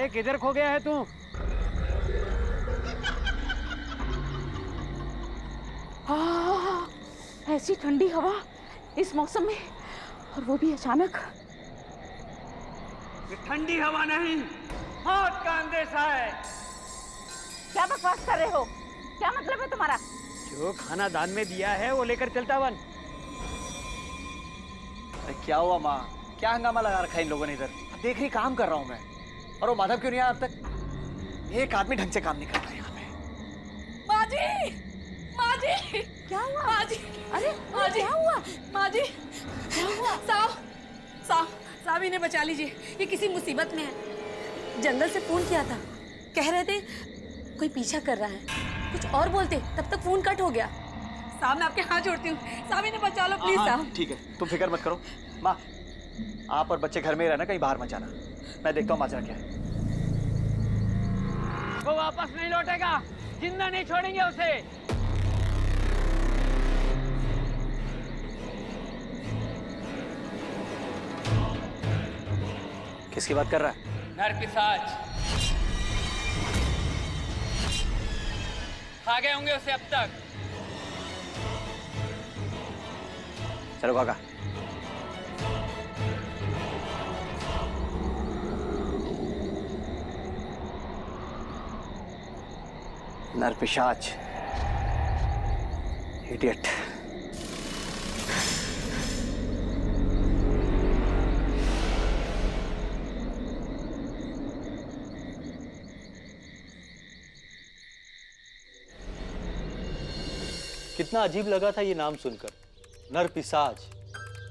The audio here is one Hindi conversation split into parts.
किधर खो गया है तू? ऐसी ठंडी हवा इस मौसम में, और वो भी अचानक। ये ठंडी हवा नहीं, मौत का अंदेशा है। क्या बकवास कर रहे हो? क्या मतलब है तुम्हारा? जो खाना दान में दिया है वो लेकर चलता बन। क्या हुआ माँ? क्या हंगामा लगा रखा है इन लोगों ने इधर? देख रही काम कर रहा हूँ मैं, और वो माधव क्यों नहीं आया अब तक? एक आदमी ढंग से काम नहीं कर रहा यहाँ पे। माँ जी, माँ जी, क्या हुआ? माँ जी, अरे माँ जी, क्या हुआ? माँ जी, क्या हुआ? साहब, साहब, साहब इन्हें बचा लीजिए, ये किसी मुसीबत में है। जंगल से फोन किया था, कह रहे थे कोई पीछा कर रहा है, कुछ और बोलते तब तक फोन कट हो गया। साहब मैं आपके हाथ जोड़ती हूँ, साहब इन्हें बचा लो प्लीज। साहब ठीक है, तुम फिक्र मत करो माँ। आप और बच्चे घर में ही रहना, कहीं बाहर मत जाना। मैं देखता हूँ माजरा क्या है। वो वापस नहीं लौटेगा, जिंदा नहीं छोड़ेंगे उसे। किसकी बात कर रहा है? नरपिशाच खा गए होंगे उसे अब तक। चलो काका। नरपिशाच, इडियट। कितना अजीब लगा था ये नाम सुनकर, नरपिशाच।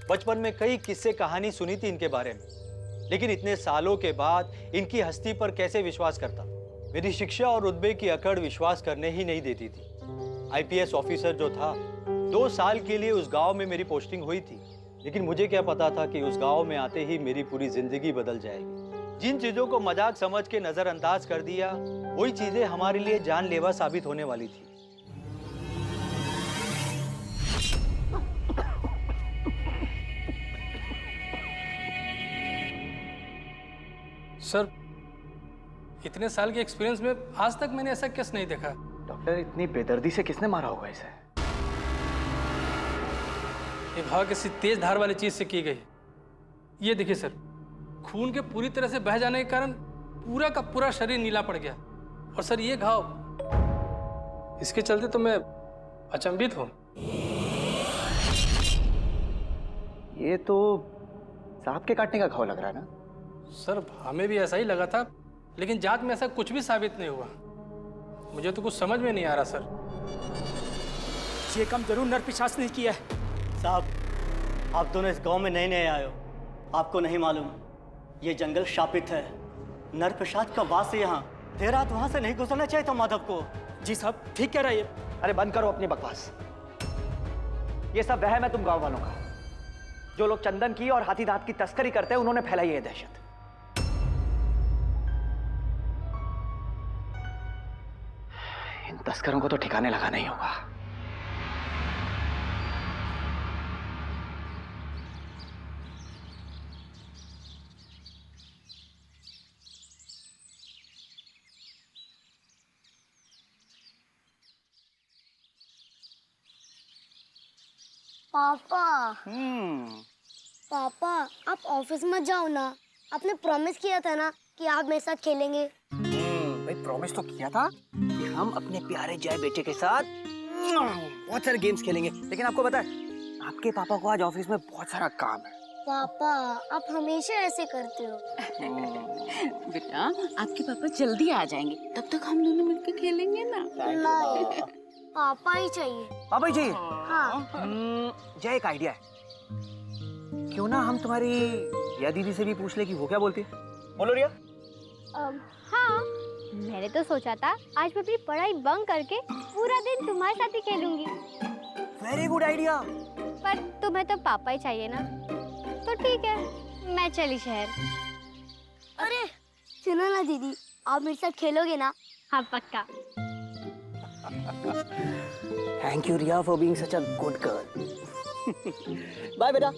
बचपन में कई किस्से कहानी सुनी थी इनके बारे में, लेकिन इतने सालों के बाद इनकी हस्ती पर कैसे विश्वास करता। मेरी शिक्षा और रुतबे की अकड़ विश्वास करने ही नहीं देती थी। आईपीएस ऑफिसर जो था, 2 साल के लिए उस गांव में मेरी पोस्टिंग हुई थी, लेकिन मुझे क्या पता था कि उस गांव में आते ही मेरी पूरी जिंदगी बदल जाएगी। जिन चीजों को मजाक समझ के नजरअंदाज कर दिया, वही चीजें हमारे लिए जानलेवा साबित होने वाली थी। सर, इतने साल के एक्सपीरियंस में आज तक मैंने ऐसा केस नहीं देखा। डॉक्टर, इतनी बेदर्दी से किसने मारा होगा इसे? ये भाव किसी तेज धार वाली चीज से की गई। ये देखिए सर, खून के पूरी तरह से बह जाने के कारण पूरा का पूरा शरीर नीला पड़ गया। और सर ये घाव, इसके चलते तो मैं अचंभित हूँ। ये तो सांप के काटने का घाव लग रहा है ना? सर हमें भी ऐसा ही लगा था, लेकिन जांच में ऐसा कुछ भी साबित नहीं हुआ। मुझे तो कुछ समझ में नहीं आ रहा सर। ये काम जरूर नरपिशाच ने किया है। साहब, आप दोनों इस गांव में नए नए आए हो, आपको नहीं मालूम ये जंगल शापित है। नरपिशाच का वास है यहाँ। देर रात वहां से नहीं गुजरना चाहिए था माधव को। जी साहब, ठीक कह रहा है। अरे बंद करो अपनी बकवास। ये सब वहम है तुम गांव वालों का। जो लोग चंदन की और हाथी दांत की तस्करी करते हैं, उन्होंने फैलाई ये दहशत। इन तस्करों को तो ठिकाने लगाना ही होगा। पापा पापा, आप ऑफिस मत जाओ ना। आपने प्रॉमिस किया था ना कि आप मेरे साथ खेलेंगे। भाई प्रॉमिस तो किया था कि हम अपने प्यारे जय बेटे के साथ बहुत सारे गेम्स खेलेंगे, लेकिन आपको पता है आपके पापा को आज ऑफिस में बहुत सारा काम है। पापा, आप हमेशा ऐसे करते हो। बेटा, आपके पापा जल्दी आ जाएंगे, तब तक हम दोनों मिलकर खेलेंगे ना। नहीं, पापा ही चाहिए। पापा ही चाहिए? हाँ। जय, एक आइडिया है। क्यों ना हम तुम्हारी रिया दीदी से भी पूछ ले कि वो क्या बोलती है। बोलो रिया। हाँ, मैंने तो सोचा था आज मैं अपनी पढ़ाई बंक करके पूरा दिन तुम्हारे साथ ही खेलूंगी। Very good idea. पर तुम्हें तो पापा ही चाहिए ना, तो ठीक है, मैं चली शहर। अरे सुनो ना दीदी, आप मेरे साथ खेलोगे ना? हाँ पक्का। Thank you Riya for being such a good girl. Bye बेटा।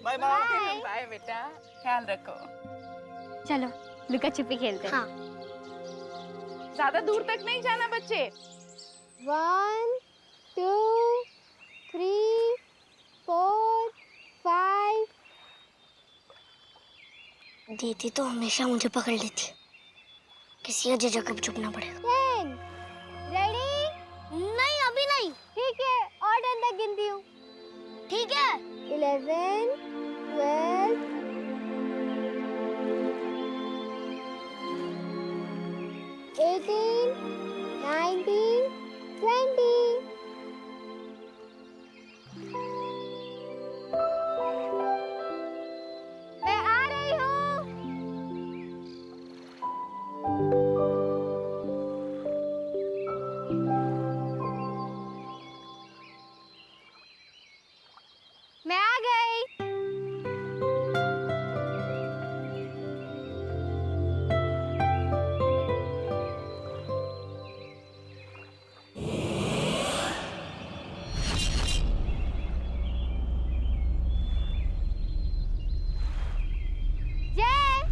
Bye bye. बाय बेटा, ख्याल रखो। चलो लुका छिपी खेलते हैं। हाँ। ज्यादा दूर तक नहीं जाना बच्चे। 1 2 3 4 5। दीदी तो हमेशा मुझे पकड़ लेती, किसी वजह जगह पे छुपना पड़ेगा। 10 रेडी? नहीं अभी नहीं। ठीक है, और 10 तक गिनती हूँ। ठीक है। 11 12 18 19 20। मैं आ रही हूँ। मैं आ गई। जय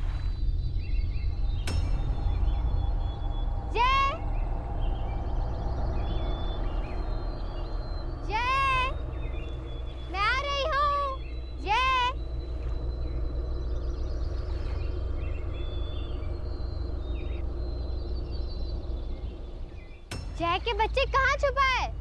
जय जय, मैं आ रही हूँ। जय जय के बच्चे कहाँ छुपा है?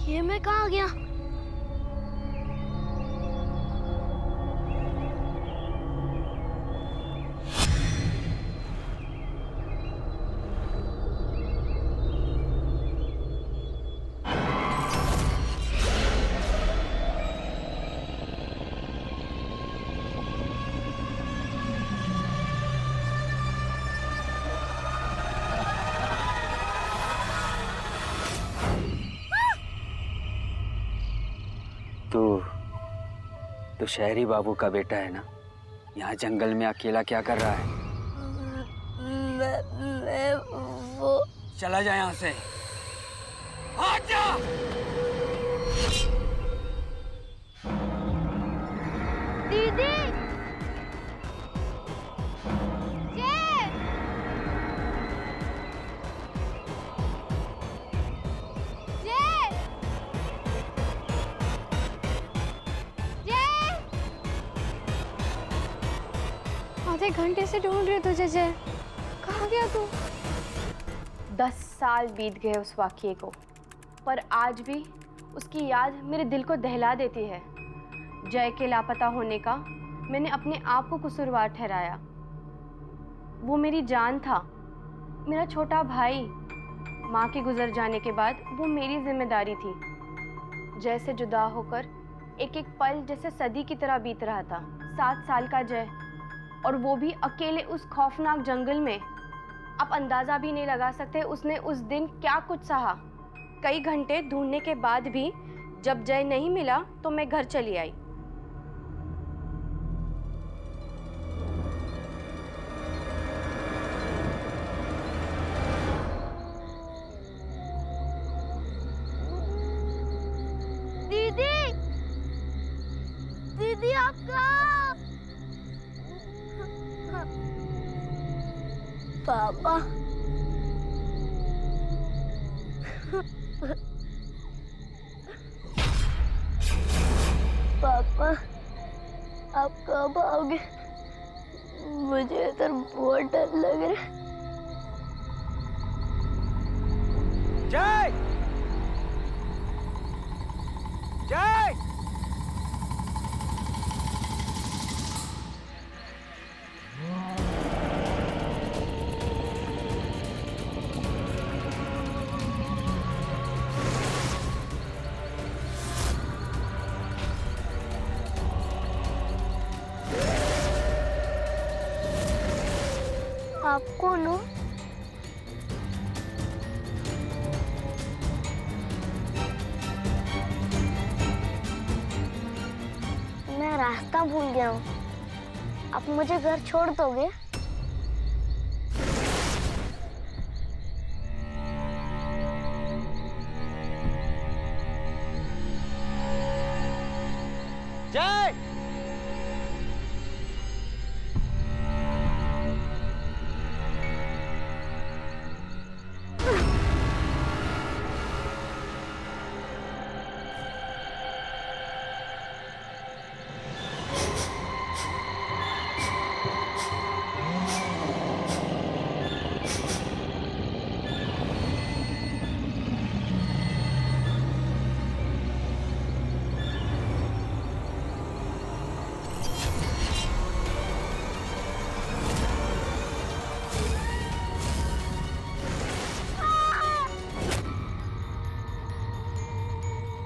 ये मैं कहाँ गया? तो शहरी बाबू का बेटा है ना? यहाँ जंगल में अकेला क्या कर रहा है? मैं वो चला जा यहाँ से। हट जा! दीदी जय जय जय, आधे घंटे से ढूंढ रही तुझे जय, कहाँ गया तू? 10 साल बीत गए उस वाक़ये को, पर आज भी उसकी याद मेरे दिल को दहला देती है। जय के लापता होने का मैंने अपने आप को कसूरवार ठहराया। वो मेरी जान था, मेरा छोटा भाई। माँ के गुजर जाने के बाद वो मेरी जिम्मेदारी थी। जय से जुदा होकर एक एक पल जैसे सदी की तरह बीत रहा था। 7 साल का जय, और वो भी अकेले उस खौफनाक जंगल में। आप अंदाज़ा भी नहीं लगा सकते उसने उस दिन क्या कुछ सहा। कई घंटे ढूंढने के बाद भी जब जय नहीं मिला तो मैं घर चली आई। दीदी दीदी आप कहाँ? पापा पापा आप कब आओगे? मुझे इधर बहुत डर लग रहा है। जय! जय! आप कौन हो? मैं रास्ता भूल गया हूँ, आप मुझे घर छोड़ दोगे?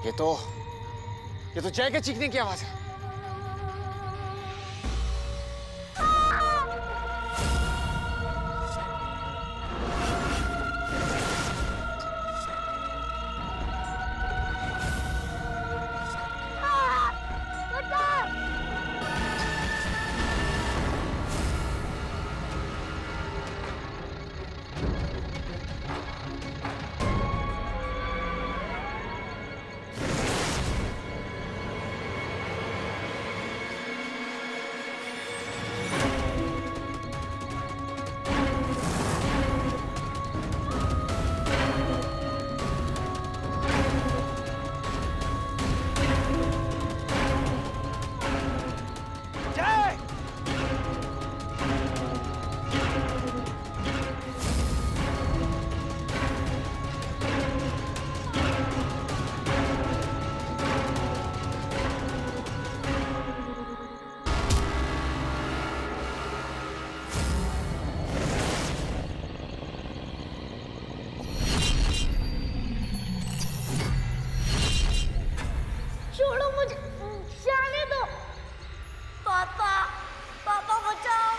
ये तो जय के चीखने की आवाज है। छोड़ो मुझे, जाने दो। पापा, पापा बचाओ।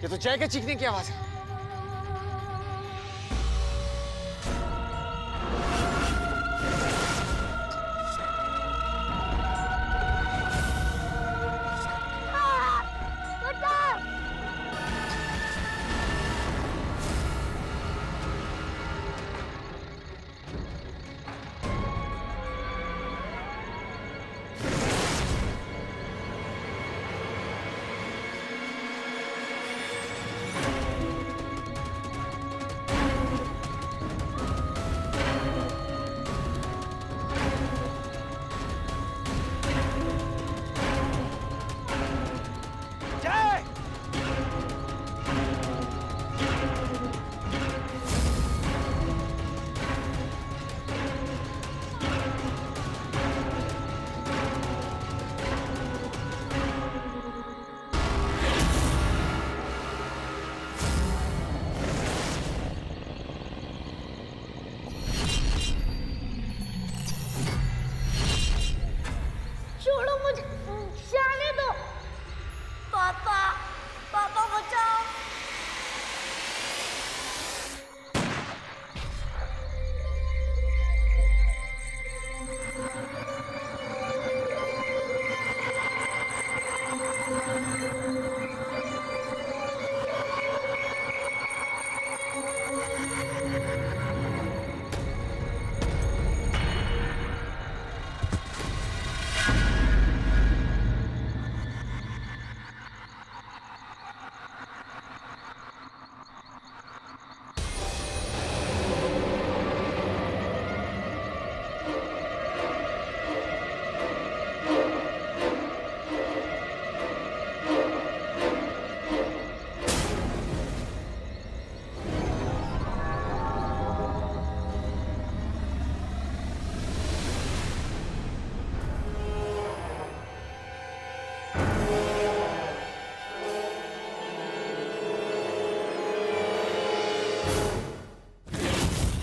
ये तो जय के चीखने की आवाज है। छोड़ो मुझे, जाने दो। पापा, पापा बचाओ।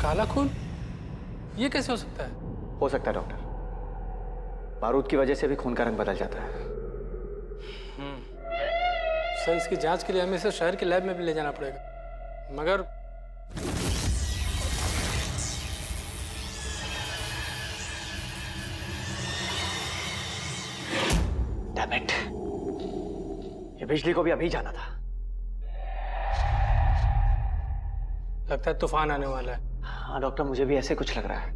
काला खून? ये कैसे हो सकता है? हो सकता है डॉक्टर, बारूद की वजह से भी खून का रंग बदल जाता है। सर, इसकी जांच के लिए हमें इसे शहर के लैब में भी ले जाना पड़ेगा, मगर डैम इट, ये बिजली को भी अभी जाना था। लगता है तूफान आने वाला है। हाँ डॉक्टर, मुझे भी ऐसे कुछ लग रहा है।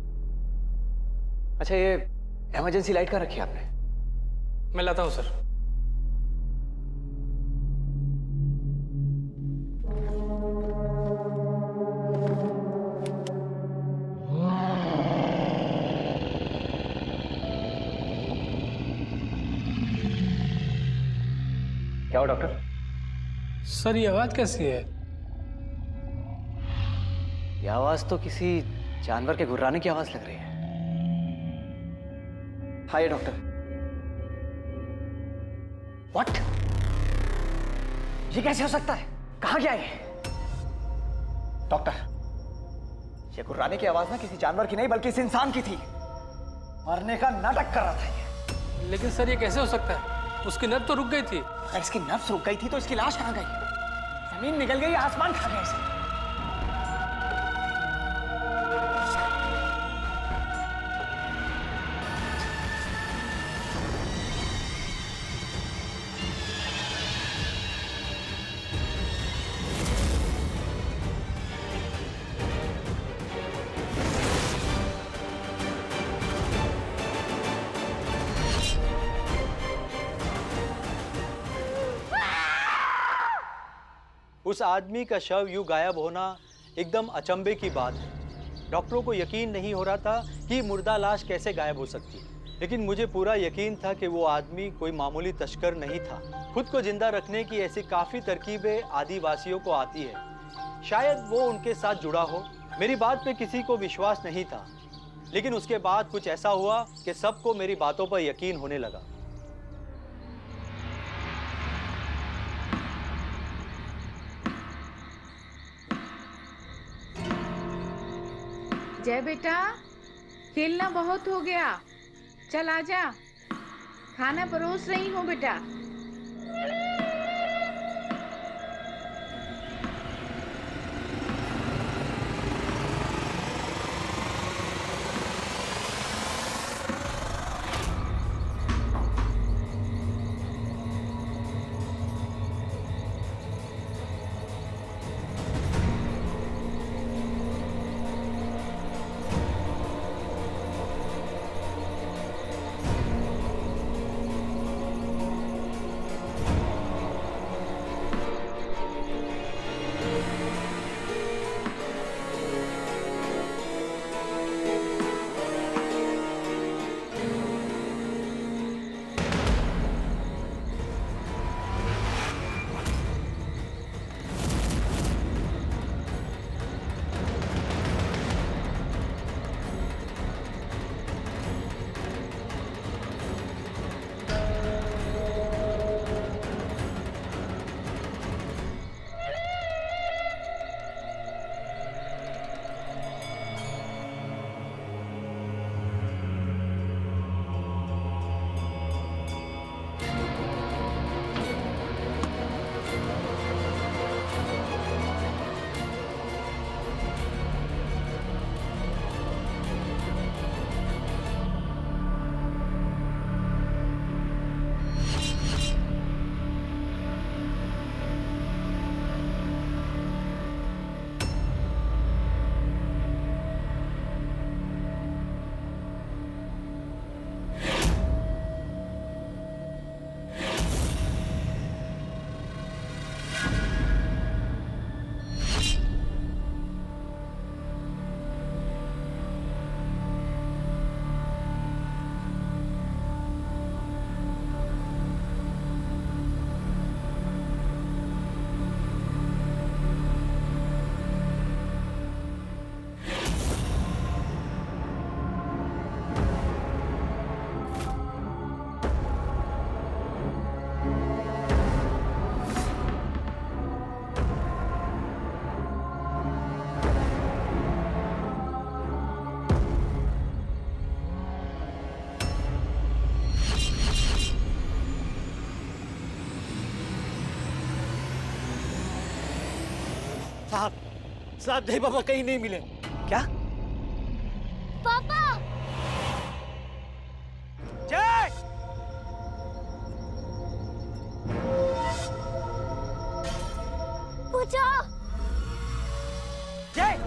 अच्छा, ये इमरजेंसी लाइट कहाँ रखी आपने? मैं लाता हूँ सर। क्या हो डॉक्टर? सर, ये आवाज कैसी है? ये आवाज तो किसी जानवर के गुर्राने की आवाज लग रही है। हाँ ये डॉक्टर, What? ये कैसे हो सकता है? कहाँ गया ये? डॉक्टर, ये गुर्राने की आवाज ना किसी जानवर की नहीं बल्कि इस इंसान की थी। मरने का नाटक कर रहा था ये। लेकिन सर ये कैसे हो सकता है? उसकी नब्ज तो रुक गई थी। अगर इसकी नब्ज रुक गई थी तो इसकी लाश कहाँ गई? जमीन निकल गई, आसमान खा गया इसे। उस आदमी का शव यूं गायब होना एकदम अचंभे की बात है। डॉक्टरों को यकीन नहीं हो रहा था कि मुर्दा लाश कैसे गायब हो सकती है, लेकिन मुझे पूरा यकीन था कि वो आदमी कोई मामूली तस्कर नहीं था। खुद को जिंदा रखने की ऐसी काफ़ी तरकीबें आदिवासियों को आती है। शायद वो उनके साथ जुड़ा हो। मेरी बात पे किसी को विश्वास नहीं था, लेकिन उसके बाद कुछ ऐसा हुआ कि सबको मेरी बातों पर यकीन होने लगा। जय बेटा, खेलना बहुत हो गया, चल आजा, खाना परोस रही हूँ बेटा। साहब जय बाबा कहीं नहीं मिले। क्या? पापा! जय! बचाओ! जय!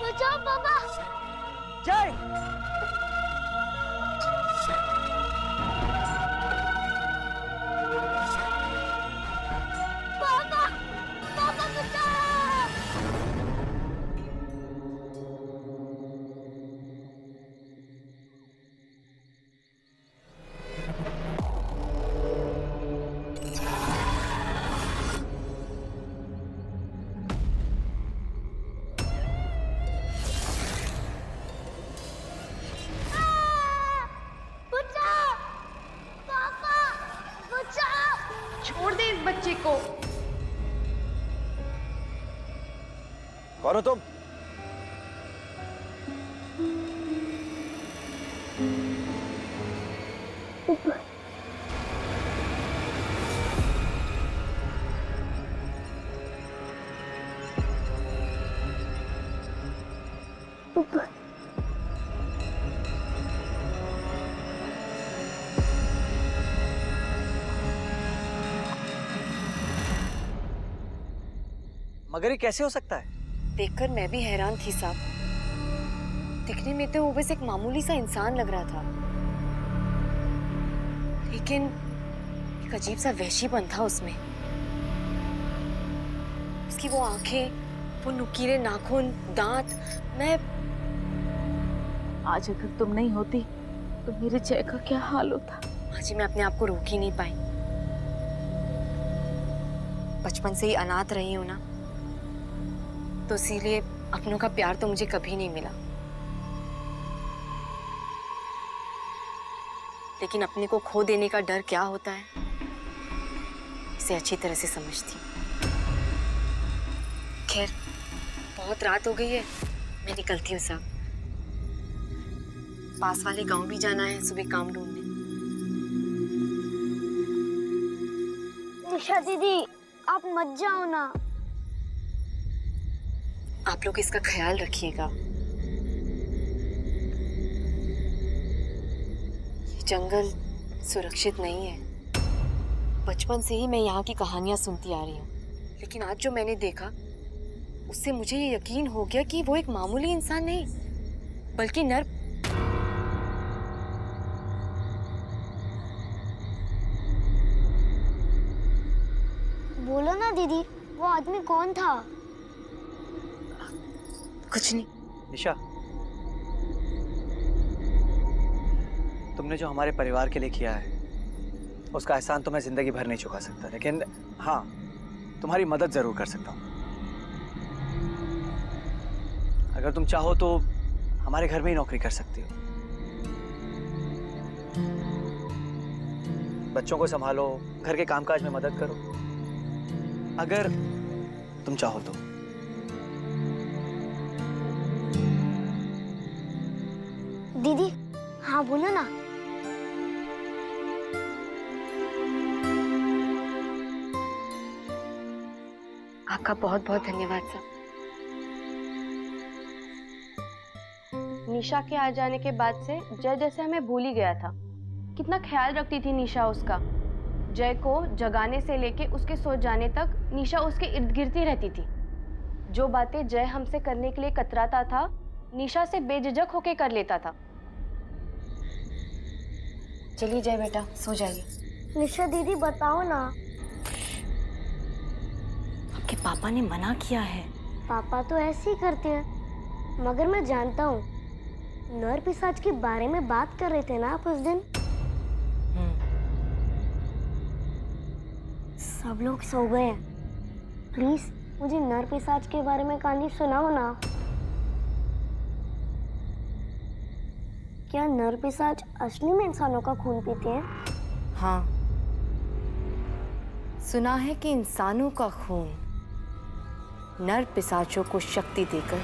बचाओ पापा! जय! पापा! पापा बचाओ! कौन हो तुम? मगर ये कैसे हो सकता है? देखकर मैं भी हैरान थी साहब। दिखने में तो वो बस एक मामूली सा इंसान लग रहा था, लेकिन एक अजीब सा वहशीपन था उसमें। उसकी वो आंखें, वो नुकीले नाखून, दांत। मैं आज अगर तुम नहीं होती तो मेरे जय का क्या हाल होता। आज मैं अपने आप को रोक ही नहीं पाई। बचपन से ही अनाथ रही हूं ना, तो इसीलिए अपनों का प्यार तो मुझे कभी नहीं मिला। लेकिन अपने को खो देने का डर क्या होता है, इसे अच्छी तरह से समझती हूँ। खैर, बहुत रात हो गई है, मैं निकलती हूँ साहब। पास वाले गांव भी जाना है सुबह काम ढूंढने। निशा दीदी, आप मत जाओ ना। आप लोग इसका ख्याल रखिएगा। ये जंगल सुरक्षित नहीं है। बचपन से ही मैं यहाँ की कहानियां सुनती आ रही हूँ, लेकिन आज जो मैंने देखा उससे मुझे ये यकीन हो गया कि वो एक मामूली इंसान नहीं, बल्कि नर। बोलो ना दीदी, वो आदमी कौन था? कुछ नहीं। निशा, तुमने जो हमारे परिवार के लिए किया है उसका एहसान तो मैं जिंदगी भर नहीं चुका सकता, लेकिन हाँ, तुम्हारी मदद जरूर कर सकता हूँ। अगर तुम चाहो तो हमारे घर में ही नौकरी कर सकती हो। बच्चों को संभालो, घर के कामकाज में मदद करो, अगर तुम चाहो तो। दीदी, हाँ बोलो ना। आपका बहुत बहुत धन्यवाद सर। निशा के आ जाने के बाद से जय जैसे हमें भूल ही गया था। कितना ख्याल रखती थी निशा उसका। जय को जगाने से लेके उसके सो जाने तक निशा उसके इर्द गिर्द ही रहती थी। जो बातें जय हमसे करने के लिए कतराता था, निशा से बेझिझक होके कर लेता था। चलिए जय बेटा, सो जाइए। निशा दीदी, बताओ ना। आपके पापा ने मना किया है। पापा तो ऐसे ही करते हैं, मगर मैं जानता हूँ नर पिशाच के बारे में बात कर रहे थे ना आप उस दिन। सब लोग सो गए हैं। प्लीज मुझे नर पिशाच के बारे में कहानी सुनाओ ना। क्या नर पिशाच असली में इंसानों का खून पीते हैं? हाँ, सुना है कि इंसानों का खून नर पिशाचों को शक्ति देकर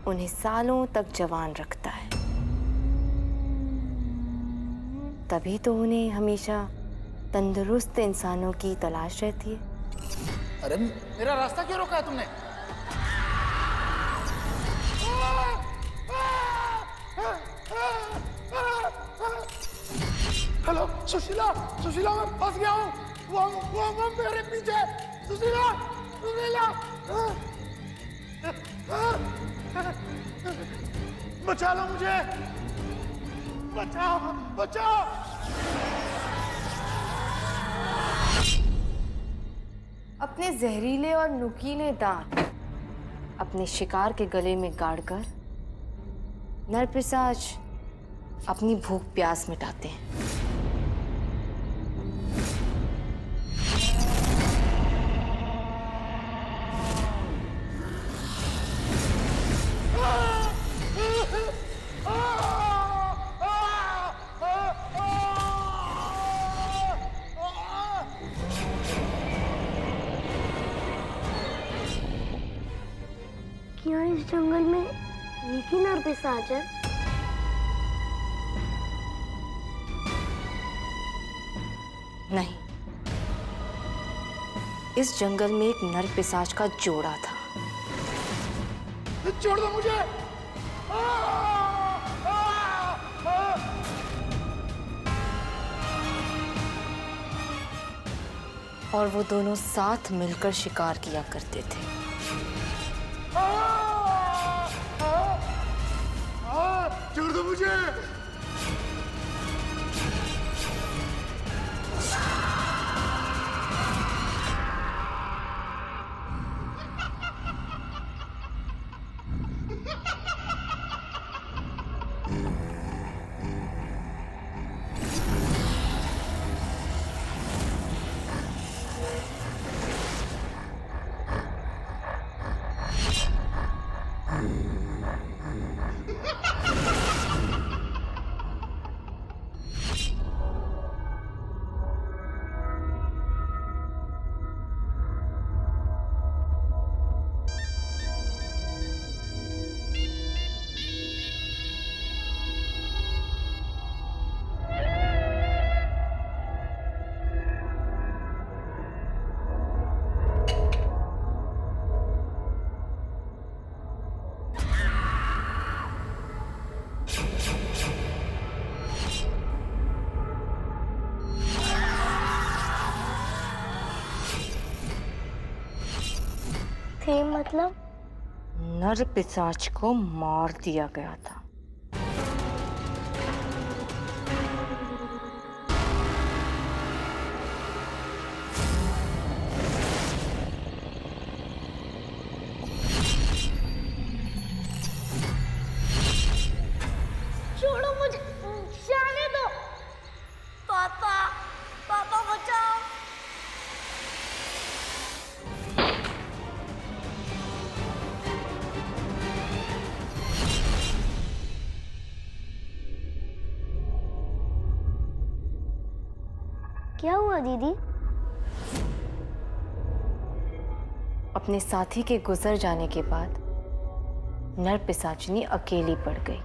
उन्हें सालों तक जवान रखता है। तभी तो उन्हें हमेशा तंदुरुस्त इंसानों की तलाश रहती है। अरे मेरा रास्ता क्यों रोका है तुमने? हेलो सुशीला, सुशीला मैं फंस गया हूँ। वो मेरे पीछे। सुशीला, सुशीला, बचा लो मुझे, बचाओ, बचाओ। अपने जहरीले और नुकीले दांत अपने शिकार के गले में गाड़कर नरपिशाच अपनी भूख प्यास मिटाते हैं। क्या इस जंगल में एक ही नरपिशाच है? नहीं, इस जंगल में एक नर पिशाच का जोड़ा था। छोड़ दो मुझे। और वो दोनों साथ मिलकर शिकार किया करते थे। छोड़ दो मुझे। थे मतलब? नर पिशाच को मार दिया गया था। छोड़ो मुझे, जाने दो। पापा, पापा बचाओ। क्या हुआ दीदी? अपने साथी के गुजर जाने के बाद नर पिशाचिनी अकेली पड़ गई,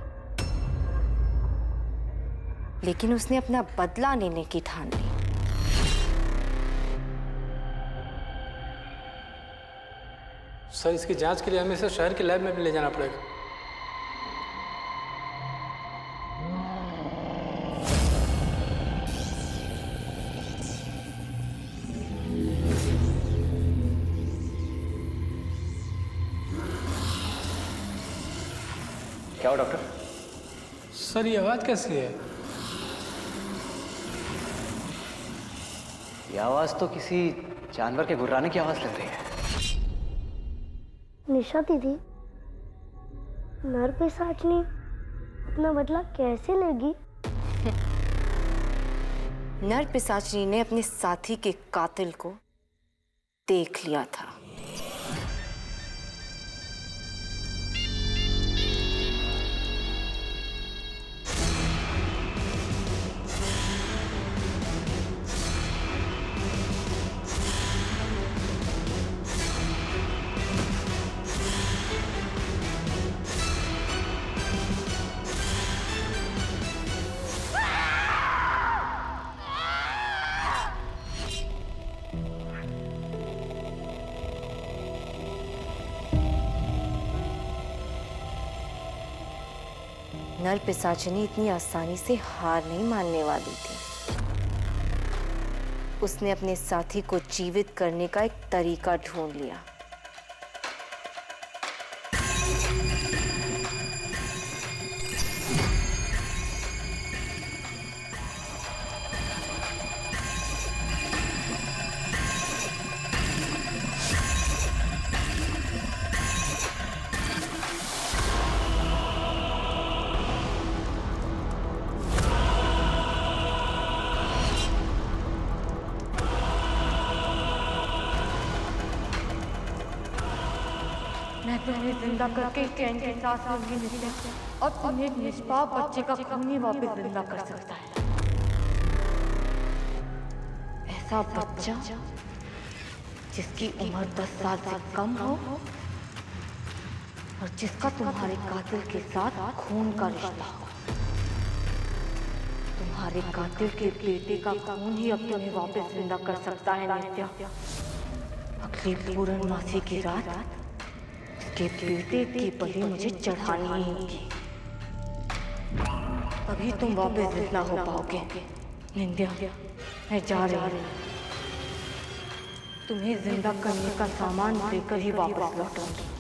लेकिन उसने अपना बदला लेने की ठान ली। सर, इसकी जांच के लिए हमें इसे शहर के लैब में भी ले जाना पड़ेगा। क्या हो डॉक्टर? सर, ये आवाज कैसी है? ये आवाज तो किसी जानवर के गुर्राने की आवाज लग रही है। निशा दीदी, नरपिशाचनी अपना बदला कैसे लेगी? नर पिशाचिनी ने अपने साथी के कातिल को देख लिया था। नर पिशाचिनी इतनी आसानी से हार नहीं मानने वाली थी। उसने अपने साथी को जीवित करने का एक तरीका ढूंढ लिया। मैं तुम्हें जिंदा करके चैन के साथ रहूंगी नित्या, और तुम्हें निष्पाप बच्चे का खून ही वापस जिंदा कर सकता है। ऐसा बच्चा जिसकी उम्र 10 साल से कम हो और जिसका तुम्हारे कातिल के साथ खून का रिश्ता हो। तुम्हारे कातिल के बेटे का खून ही अब तुम्हें वापस जिंदा कर सकता है नित्या। अगली पूर्णमासी की रात उसके बेटे की बलि मुझे चढ़ानी ही होगी, तभी तुम वापस जिंदा हो पाओगे। निंद्या, मैं जा रही हूँ। तुम्हें जिंदा करने का सामान देकर ही वापस लौटूंगी।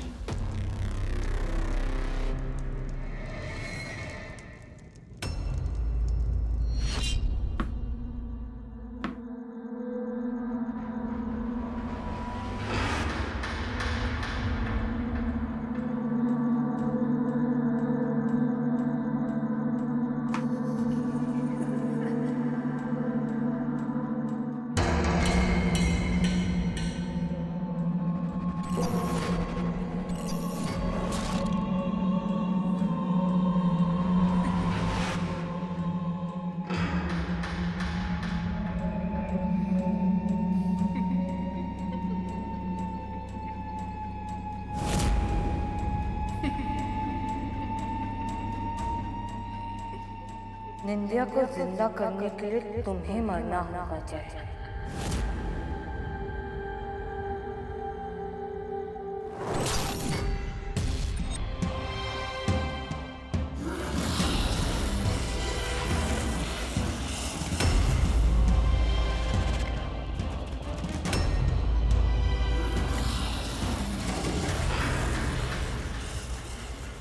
निंद्या को जिंदा करने के लिए तुम्हें मरना होगा जय।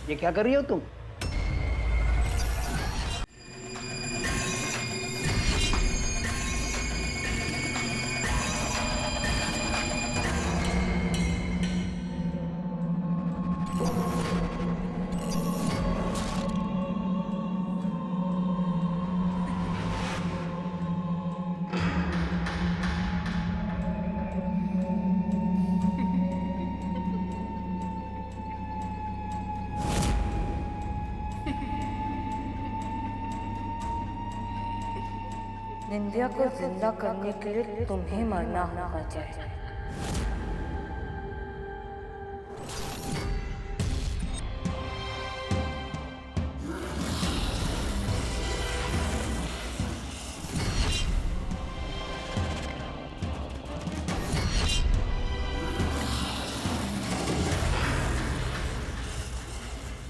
ये क्या कर रही हो तुम? निंद्या को जिंदा करने के लिए तुम्हें मरना होगा जय।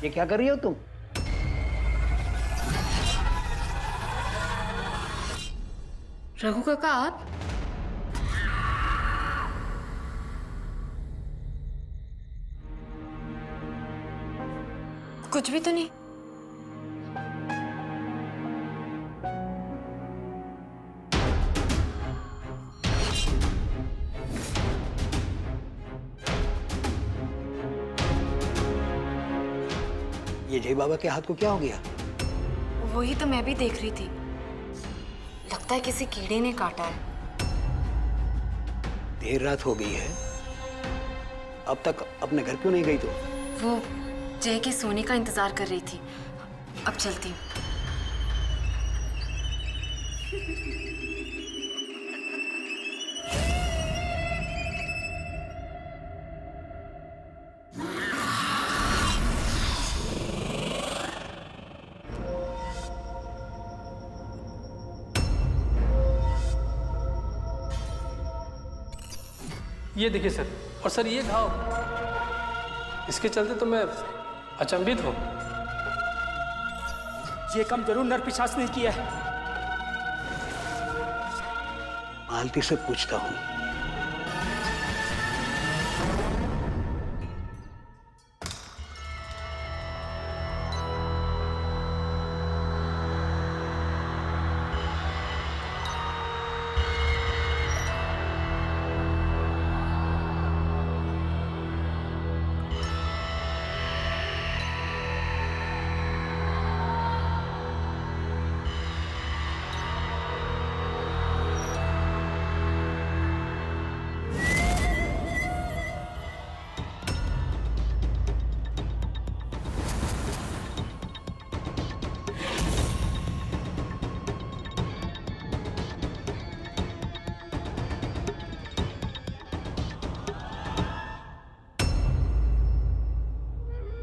ये क्या कर रही हो तुम? रघु काका, आप? कुछ भी तो नहीं। ये जय बाबा के हाथ को क्या हो गया? वही तो मैं भी देख रही थी। लगता है किसी कीड़े ने काटा है। देर रात हो गई है, अब तक अपने घर क्यों नहीं गई? तो वो जय के सोने का इंतजार कर रही थी। अब चलती हूँ। ये देखिए सर, और सर ये घाव, इसके चलते तो मैं अचंभित हूँ। ये काम जरूर नरपिशाच ने किया है। मालती से पूछता हूँ।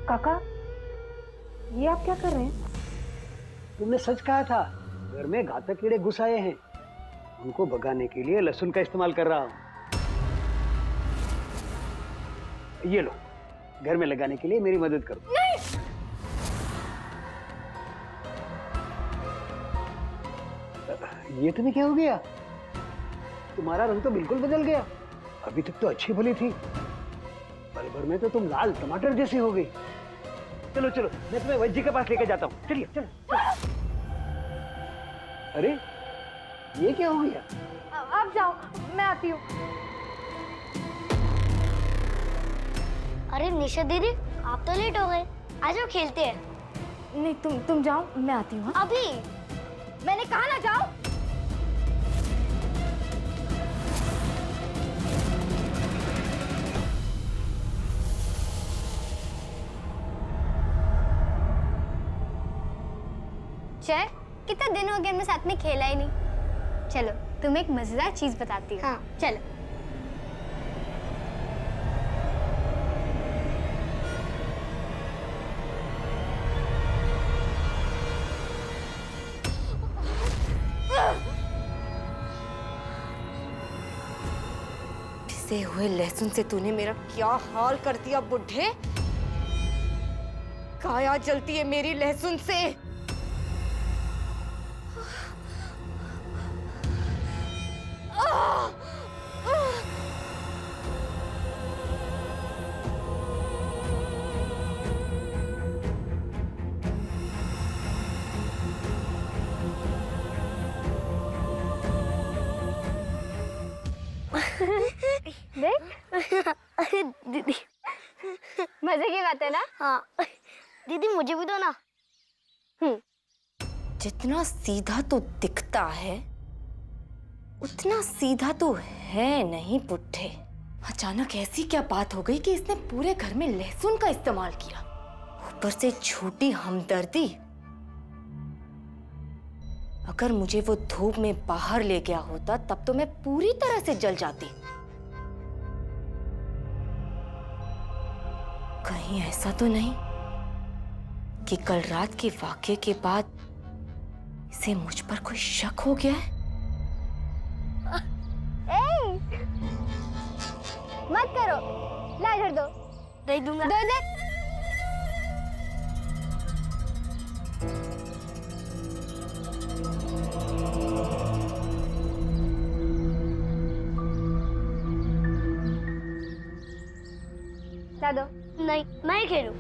काका, ये आप क्या कर रहे हैं? तुमने सच कहा था, घर में घातक कीड़े घुस आए हैं। उनको भगाने के लिए लहसुन का इस्तेमाल कर रहा हूँ। ये लो, घर में लगाने के लिए मेरी मदद करो। नहीं। ये तुम्हें क्या हो गया? तुम्हारा रंग तो बिल्कुल बदल गया। अभी तक तो अच्छी भली थी, पल भर में तो तुम लाल टमाटर जैसी हो गई। चलो चलो, मैं तुम्हें वैद्य जी के पास लेकर जाता हूँ। चलिए चलो, चलो। अरे ये क्या हो गया? आप जाओ, मैं आती हूँ। अरे निशा दीदी, आप तो लेट हो गए। आ जाओ खेलते हैं। नहीं, तुम जाओ, मैं आती हूँ। अभी मैंने कहा ना जाओ। जय, कितना दिन हो गया हमने साथ में खेला ही नहीं। चलो तुम्हें एक मजेदार चीज बताती हूँ। हाँ। चलो। पिसे हुए लहसुन से तूने मेरा क्या हाल कर दिया बुढ़े। काया जलती है मेरी लहसुन से। देख। अरे दीदी, मजे की बात है ना। हाँ दीदी, मुझे भी दो ना। जितना सीधा तू दिखता है उतना सीधा तू है नहीं बुढ़े। अचानक ऐसी क्या बात हो गई कि इसने पूरे घर में लहसुन का इस्तेमाल किया, ऊपर से झूठी हमदर्दी। अगर मुझे वो धूप में बाहर ले गया होता तब तो मैं पूरी तरह से जल जाती। कहीं ऐसा तो नहीं कि कल रात के वाकये के बाद इसे मुझ पर कोई शक हो गया है? मत करो, ला इधर दो। दे दूंगा। दो दे। ला दो। नहीं, मैं ही खेलूं।